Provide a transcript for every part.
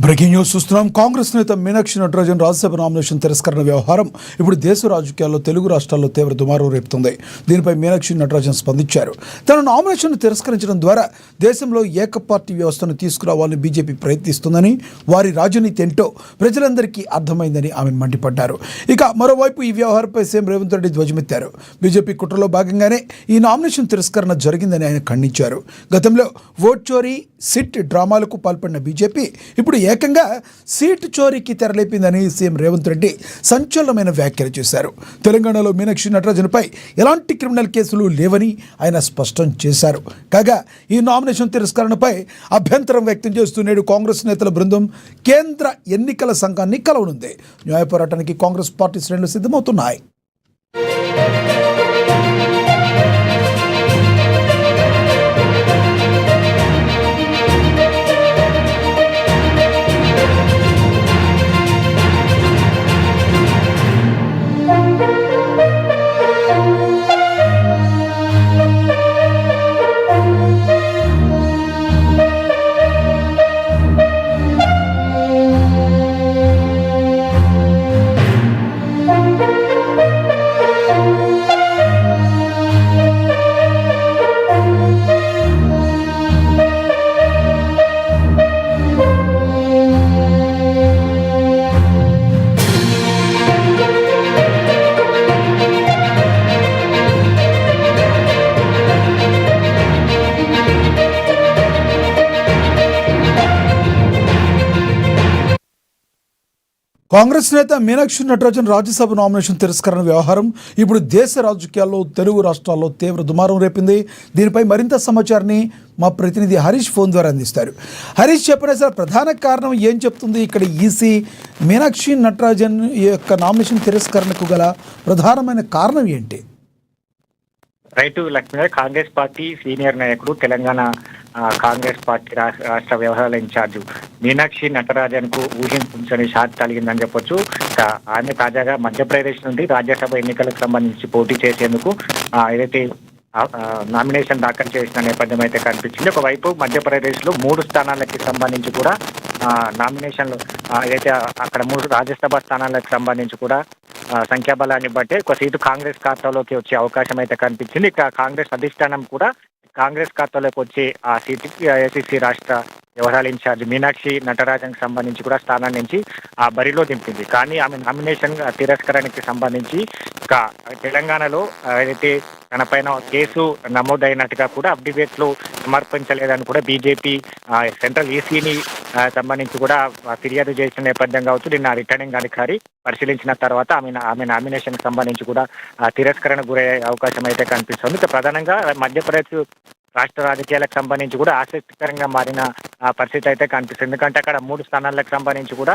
Breaking news చూస్తున్నాం. కాంగ్రెస్ నేత Meenakshi Natarajan Rajya Sabha nomination తిరస్కరణ వ్యవహారం ఇప్పుడు దేశ రాజకీయాల్లో తెలుగు రాష్ట్రాల్లో తీవ్ర దుమారం రేపుతుంది. దీనిపై మీనాక్షి నటరాజన్ స్పందించారు. తన నామినేషన్ తిరస్కరించడం ద్వారా దేశంలో ఏకపార్టీ వ్యవస్థను తీసుకురావాలని బీజేపీ ప్రయత్నిస్తుందని, వారి రాజనీతి ఏంటో ప్రజలందరికీ అర్థమైందని ఆమె మండిపడ్డారు. ఇక మరోవైపు ఈ వ్యవహారంపై సీఎం రేవంత్ రెడ్డి ధ్వజమెత్తారు. బీజేపీ కుట్రలో భాగంగానే ఈ నామినేషన్ తిరస్కరణ జరిగిందని ఆయన ఖండించారు. గతంలో ఓట్ చోరీ, సిట్ డ్రామాలకు పాల్పడిన బీజేపీ ఇప్పుడు ఏకంగా సీటు చోరీకి తెరలేపిందని సీఎం రేవంత్ రెడ్డి సంచలనమైన వ్యాఖ్యలు చేశారు. తెలంగాణలో మీనాక్షి నటరాజన్పై ఎలాంటి క్రిమినల్ కేసులు లేవని ఆయన స్పష్టం చేశారు. కాగా ఈ నామినేషన్ తిరస్కరణపై అభ్యంతరం వ్యక్తం చేస్తూ నేడు కాంగ్రెస్ నేతల బృందం కేంద్ర ఎన్నికల సంఘాన్ని కలవనుంది. న్యాయ పోరాటానికి కాంగ్రెస్ పార్టీ శ్రేణులు సిద్ధమవుతున్నాయి. కాంగ్రెస్ నేత మీనాక్షి నటరాజన్ రాజ్యసభ నామినేషన్ తిరస్కరణ వ్యవహారం ఇప్పుడు దేశ రాజకీయాల్లో తెలుగు రాష్ట్రాల్లో తీవ్ర దుమారం రేపింది. దీనిపై మరింత సమాచారాన్ని మా ప్రతినిధి హరీష్ ఫోన్ ద్వారా అందిస్తారు. హరీష్, చెప్పిన సార్, ప్రధాన కారణం ఏం చెప్తుంది? ఇక్కడ ఈసీ మీనాక్షి నటరాజన్ యొక్క నామినేషన్ తిరస్కరణకు గల ప్రధానమైన కారణం ఏంటి? రైతు లక్ష్మీ కాంగ్రెస్ పార్టీ సీనియర్ నాయకుడు, తెలంగాణ కాంగ్రెస్ పార్టీ రాష్ట్ర వ్యవహారాల ఇన్ఛార్జి మీనాక్షి నటరాజన్ కు ఊహించని షాక్ కలిగిందని చెప్పొచ్చు. ఆమె తాజాగా మధ్యప్రదేశ్ నుండి రాజ్యసభ ఎన్నికలకు సంబంధించి పోటీ చేసేందుకు ఏదైతే నామినేషన్ దాఖలు చేసిన నేపథ్యం అయితే కనిపించింది. ఒకవైపు మధ్యప్రదేశ్ లో 3 స్థానాలకి సంబంధించి కూడా నామినేషన్లు ఏదైతే అక్కడ 3 రాజ్యసభ స్థానాలకు సంబంధించి కూడా సంఖ్యాబలాన్ని బట్టి ఒక సీటు కాంగ్రెస్ ఖాతాలోకి వచ్చే అవకాశం అయితే కనిపించింది. ఇక కాంగ్రెస్ అధిష్టానం కూడా కాంగ్రెస్ ఖాతాలోకి వచ్చి ఆ సీటుకి ఏఐసిసి రాష్ట్ర వ్యవహారాల ఇన్ఛార్జ్ మీనాక్షి నటరాజన్ సంబంధించి కూడా స్థానం నుంచి ఆ బరిలో దింపింది. కానీ ఆమె నామినేషన్ తిరస్కరణకి సంబంధించి ఇక తెలంగాణలో ఏదైతే తన పైన కేసు నమోదైనట్టుగా కూడా అఫిడవిట్ లో సమర్పించలేదని కూడా బీజేపీ సెంట్రల్ ఈసీని సంబంధించి కూడా ఫిర్యాదు చేసిన నేపథ్యం కావచ్చు. నిన్న రిటర్నింగ్ అధికారి పరిశీలించిన తర్వాత ఆమె నామినేషన్ సంబంధించి కూడా తిరస్కరణ గురయ్యే అవకాశం అయితే కనిపిస్తుంది. ఇక ప్రధానంగా మధ్యప్రదేశ్ రాష్ట్ర రాజకీయాలకు సంబంధించి కూడా ఆసక్తికరంగా మారిన పరిస్థితి అయితే కనిపిస్తుంది. ఎందుకంటే అక్కడ 3 స్థానాలకు సంబంధించి కూడా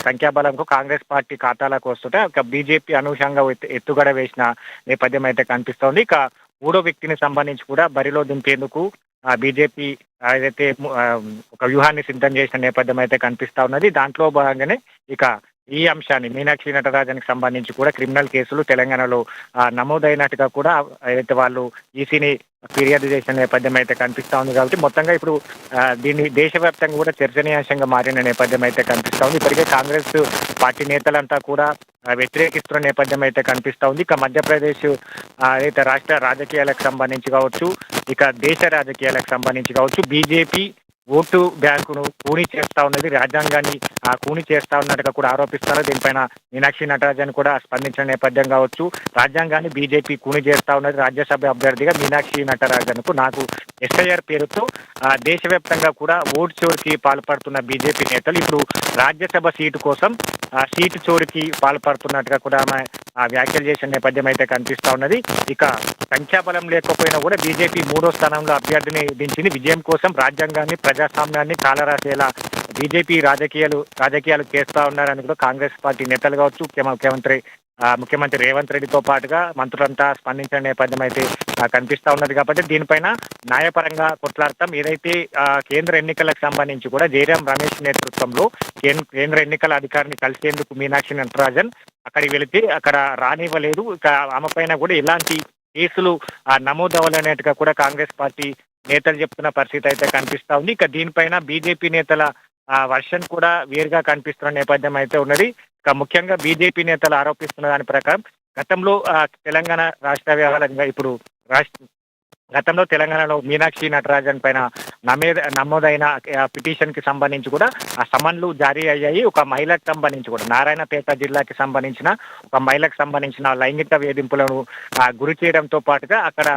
సంఖ్యాబలంకు కాంగ్రెస్ పార్టీ ఖాతాలకు వస్తుంటే ఒక బీజేపీ అనూహ్యంగా ఎత్తుగడ వేసిన నేపథ్యం అయితే కనిపిస్తోంది. ఇక 3వ వ్యక్తిని సంబంధించి కూడా బరిలో దింపేందుకు బీజేపీ ఏదైతే ఒక వ్యూహాన్ని సిద్ధం చేసిన నేపథ్యం అయితే కనిపిస్తా ఉన్నది. దాంట్లో భాగంగానే ఇక ఈ అంశాన్ని మీనాక్షి నటరాజన్కి సంబంధించి కూడా క్రిమినల్ కేసులు తెలంగాణలో నమోదైనట్టుగా కూడా ఏదైతే వాళ్ళు ఈసీని ఫిర్యాదు చేసిన నేపథ్యం అయితే కనిపిస్తా ఉంది. కాబట్టి మొత్తంగా ఇప్పుడు దీన్ని దేశవ్యాప్తంగా కూడా చర్చనీయాంశంగా మారిన నేపథ్యం అయితే కనిపిస్తా ఉంది. ఇప్పటికే కాంగ్రెస్ పార్టీ నేతలంతా కూడా వ్యతిరేకిస్తున్న నేపథ్యం అయితే కనిపిస్తా ఉంది. ఇక మధ్యప్రదేశ్ అయితే రాష్ట్ర రాజకీయాలకు సంబంధించి కావచ్చు, ఇక దేశ రాజకీయాలకు సంబంధించి కావచ్చు, బీజేపీ ఓటు బ్యాంకును కూని చేస్తా ఉన్నది, రాజ్యాంగాన్ని కూని చేస్తా ఉన్నట్టుగా కూడా ఆరోపిస్తారు. దీనిపైన మీనాక్షి నటరాజన్ కూడా స్పందించిన నేపథ్యం కావచ్చు. రాజ్యాంగాన్ని బీజేపీ కూని చేస్తా ఉన్నది, రాజ్యసభ అభ్యర్థిగా మీనాక్షి నటరాజన్ కు నాకు ఎస్ఐఆర్ పేరుతో దేశవ్యాప్తంగా కూడా ఓటు చోరికి పాల్పడుతున్న బీజేపీ నేతలు ఇప్పుడు రాజ్యసభ సీటు కోసం సీటు చోరికి పాల్పడుతున్నట్టుగా కూడా ఆమె వ్యాఖ్యలు చేసిన నేపథ్యం అయితే కనిపిస్తా ఉన్నది. ఇక సంఖ్యాబలం లేకపోయినా కూడా బీజేపీ 3వ స్థానంలో అభ్యర్థిని దించింది. విజయం కోసం రాజ్యాంగాన్ని, ప్రజాస్వామ్యాన్ని కాలరాసేలా బీజేపీ రాజకీయాలు చేస్తా ఉన్నారని కూడా కాంగ్రెస్ పార్టీ నేతలు కావచ్చు, ముఖ్యమంత్రి రేవంత్ రెడ్డితో పాటుగా మంత్రులంతా స్పందించిన నేపథ్యం అయితే కనిపిస్తా ఉన్నది. కాబట్టి దీనిపైన న్యాయపరంగా కొట్లాడతాం. ఏదైతే కేంద్ర ఎన్నికలకు సంబంధించి కూడా జయరాం రమేష్ నేతృత్వంలో కేంద్ర ఎన్నికల అధికారిని కలిసేందుకు మీనాక్షి నటరాజన్ అక్కడికి వెళితే అక్కడ రానివ్వలేదు. ఇక ఆమె పైన కూడా ఎలాంటి కేసులు నమోదవ్వాలనేట్టుగా కూడా కాంగ్రెస్ పార్టీ నేతలు చెప్తున్న పరిస్థితి అయితే కనిపిస్తా ఉంది. ఇక దీనిపైన బీజేపీ నేతల వర్షన్ కూడా వేరుగా కనిపిస్తున్న నేపథ్యం అయితే ఉన్నది. ఇక ముఖ్యంగా బీజేపీ నేతలు ఆరోపిస్తున్న దాని ప్రకారం గతంలో తెలంగాణ రాష్ట్ర వ్యవహారంగా ఇప్పుడు గతంలో తెలంగాణలో మీనాక్షి నటరాజన్ పైన నమోదైన పిటిషన్ కి సంబంధించి కూడా ఆ సమన్లు జారీ అయ్యాయి. ఒక మహిళకు సంబంధించి కూడా నారాయణపేట జిల్లాకి సంబంధించిన ఒక మహిళకు సంబంధించిన లైంగిక వేధింపులను గురి చేయడంతో పాటుగా అక్కడ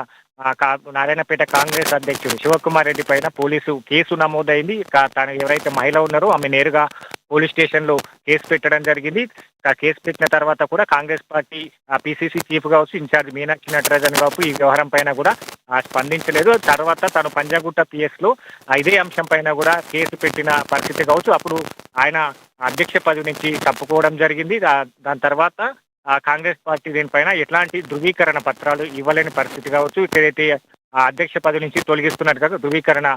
నారాయణపేట కాంగ్రెస్ అధ్యక్షుడు శివకుమార్ రెడ్డి పైన పోలీసు కేసు నమోదైంది. తను ఎవరైతే మహిళ ఉన్నారో ఆమె నేరుగా పోలీస్ స్టేషన్ లో కేసు పెట్టడం జరిగింది. కేసు పెట్టిన తర్వాత కూడా కాంగ్రెస్ పార్టీ పిసిసి చీఫ్ కావచ్చు, ఇన్ఛార్జ్ మీనాక్షి నటరాజన్ కావచ్చు ఈ వ్యవహారం పైన కూడా స్పందించలేదు. తర్వాత తను పంజాగుట్ట పిఎస్ లో ఇదే అంశం పైన కూడా కేసు పెట్టిన పరిస్థితి కావచ్చు. అప్పుడు ఆయన అధ్యక్ష పదవి నుంచి తప్పుకోవడం జరిగింది. దాని తర్వాత కాంగ్రెస్ పార్టీ దీనిపైన ఎట్లాంటి ధృవీకరణ పత్రాలు ఇవ్వలేని పరిస్థితి కావచ్చు. ఏదైతే అధ్యక్ష పదవి నుంచి తొలగిస్తున్నట్టుగా ధృవీకరణ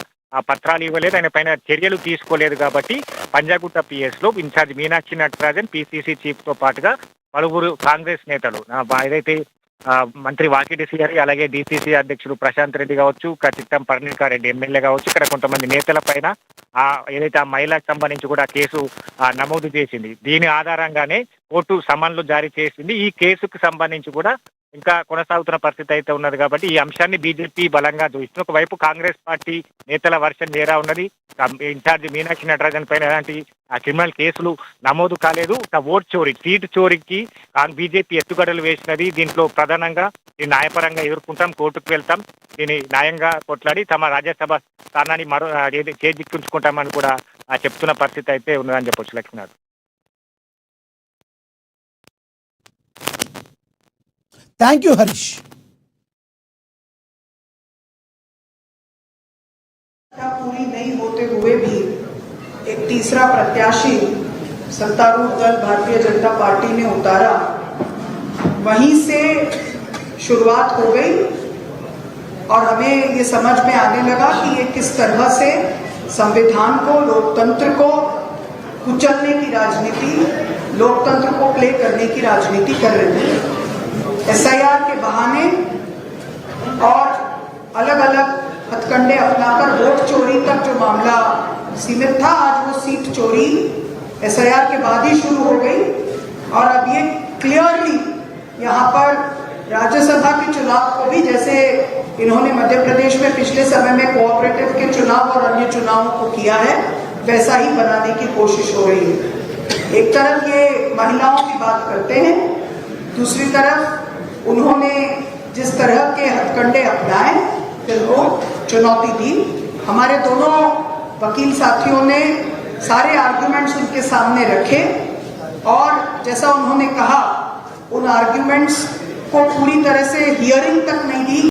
పత్రాలు ఇవ్వలేదు, ఆయన పైన చర్యలు తీసుకోలేదు. కాబట్టి పంజాగుట్ట పిఎస్ లో incharge Meenakshi Natarajan PCC chief తో పాటుగా పలువురు కాంగ్రెస్ నేతలు ఏదైతే మంత్రి వాకిటి శ్రీహరి, అలాగే డిసిసి అధ్యక్షుడు ప్రశాంత్ రెడ్డి కావచ్చు, చిత్తం పర్ణికారెడ్డి ఎమ్మెల్యే కావచ్చు, ఇక్కడ కొంతమంది నేతల పైన ఏదైతే ఆ మహిళకు సంబంధించి కూడా కేసు నమోదు చేసింది. దీని ఆధారంగానే కోర్టు సమన్లు జారీ చేసింది. ఈ కేసుకు సంబంధించి కూడా ఇంకా కొనసాగుతున్న పరిస్థితి అయితే ఉన్నది. కాబట్టి ఈ అంశాన్ని బీజేపీ బలంగా చూస్తుంది. ఒకవైపు కాంగ్రెస్ పార్టీ నేతల వర్షన్ వేరా ఉన్నది. ఇన్ఛార్జ్ మీనాక్షి నటరాజన్ పైన ఎలాంటి క్రిమినల్ కేసులు నమోదు కాలేదు. ఓట్ చోరీ, సీటు చోరీకి బీజేపీ ఎత్తుగడలు వేసినది. దీంట్లో ప్రధానంగా దీన్ని న్యాయపరంగా ఎదుర్కొంటాం, కోర్టుకు వెళ్తాం, దీన్ని న్యాయంగా కొట్లాడి తమ రాజ్యసభ స్థానాన్ని చేజిక్కించుకుంటామని కూడా చెప్తున్న పరిస్థితి అయితే ఉన్నదని చెప్పొచ్చు. లక్ష్మీనాథ్. Thank you Harish. पूरी नहीं होते हुए भी एक तीसरा प्रत्याशी सत्तारूढ़ दल भारतीय जनता पार्टी ने उतारा, वहीं से शुरुआत हो गई और हमें ये समझ में आने लगा कि ये किस तरह से संविधान को, लोकतंत्र को कुचलने की राजनीति, लोकतंत्र को प्ले करने की राजनीति कर रही है। एसआईआर के बहाने और अलग अलग हथकंडे अपनाकर वोट चोरी तक जो मामला सीमित था, आज वो सीट चोरी एसआईआर के बाद ही शुरू हो गई। और अब ये क्लियरली यहाँ पर राज्यसभा के चुनाव को भी, जैसे इन्होंने मध्य प्रदेश में पिछले समय में कोऑपरेटिव के चुनाव और अन्य चुनावों को किया है, वैसा ही बनाने की कोशिश हो रही है। एक तरफ ये महिलाओं की बात करते हैं, दूसरी तरफ उन्होंने जिस तरह के हथकंडे अपनाए फिर वो चुनौती दी। हमारे दोनों वकील साथियों ने सारे आर्ग्यूमेंट्स उनके सामने रखे और जैसा उन्होंने कहा उन आर्ग्यूमेंट्स को पूरी तरह से हियरिंग तक नहीं दी।